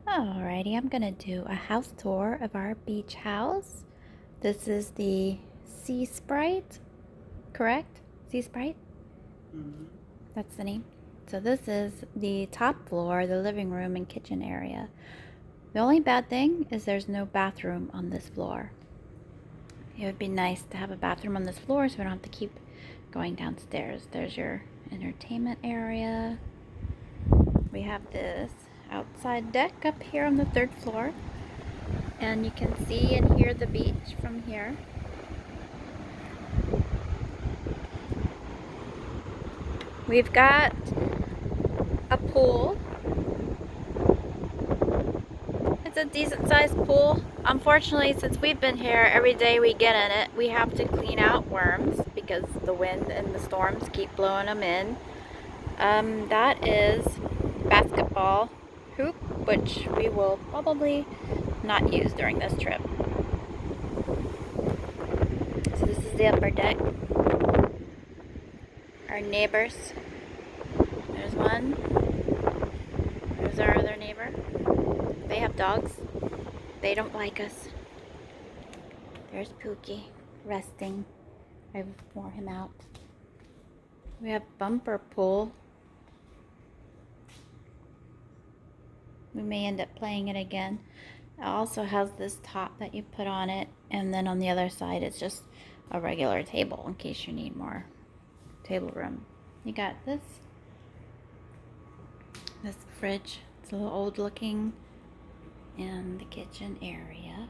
Alrighty, I'm gonna do a house tour of our beach house. This is the Sea Sprite, correct? Sea Sprite? Mm-hmm. That's the name. So this is the top floor, the living room and kitchen area. The only bad thing is there's no bathroom on this floor. It would be nice to have a bathroom on this floor so we don't have to keep going downstairs. There's your entertainment area. We have this outside deck up here on the third floor. And you can see and hear the beach from here. We've got a pool. It's a decent sized pool. Unfortunately, since we've been here, every day we get in it, we have to clean out worms because the wind and the storms keep blowing them in. That is basketball hoop, which we will probably not use during this trip. So this is the upper deck. Our neighbors. There's one. There's our other neighbor. They have dogs. They don't like us. There's Pookie resting. I wore him out. We have bumper pool. We may end up playing it again. It also has this top that you put on it, and then on the other side it's just a regular table in case you need more table room. You got this fridge. It's a little old looking, and the kitchen area.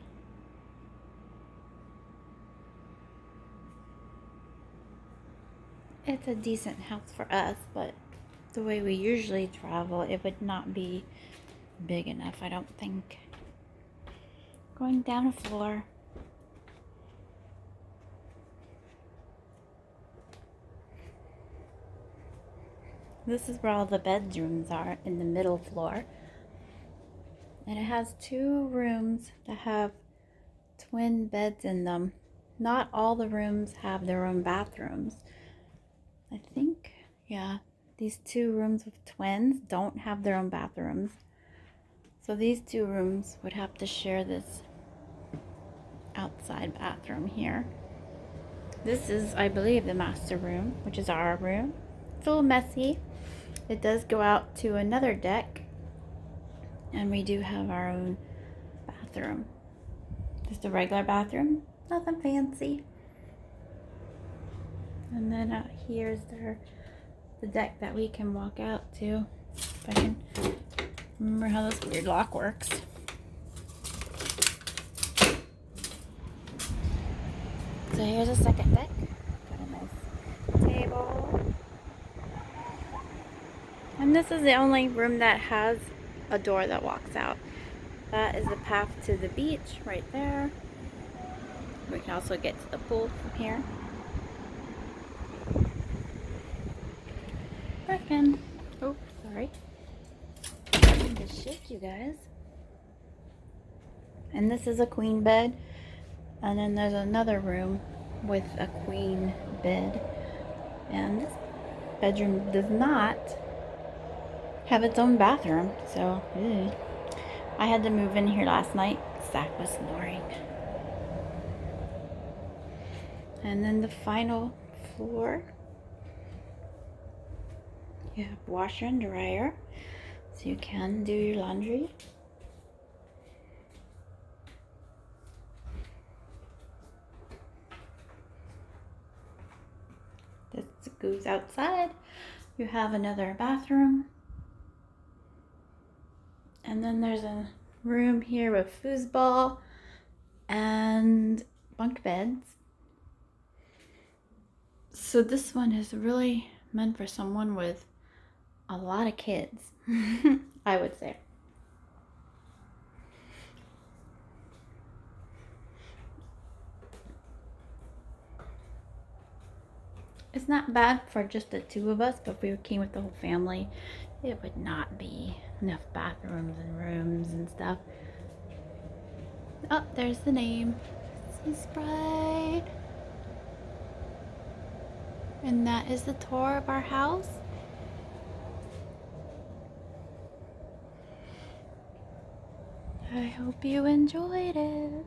It's a decent house for us, but the way we usually travel, it would not be big enough, I don't think. Going down a floor. This is where all the bedrooms are, in the middle floor. And it has two rooms that have twin beds in them. Not all the rooms have their own bathrooms. I think, yeah, these two rooms with twins don't have their own bathrooms. So these two rooms would have to share this outside bathroom here. This is, I believe, the master room, which is our room. It's a little messy. It does go out to another deck, and we do have our own bathroom. Just a regular bathroom, nothing fancy. And then out here is the deck that we can walk out to. If I can remember how this weird lock works. So here's a second deck. Got a nice table. And this is the only room that has a door that walks out. That is the path to the beach right there. We can also get to the pool from here. Frickin'. Oh, sorry. I just shake you guys. And this is a queen bed. And then there's another room with a queen bed. And this bedroom does not have its own bathroom. So, I had to move in here last night. Zach was snoring. And then the final floor. You have washer and dryer. So you can do your laundry. This goes outside. You have another bathroom. And then there's a room here with foosball and bunk beds. So this one is really meant for someone with a lot of kids, I would say. It's not bad for just the two of us, but if we came with the whole family, it would not be enough bathrooms and rooms and stuff. Oh, there's the name. Sea Sprite. And that is the tour of our house. I hope you enjoyed it.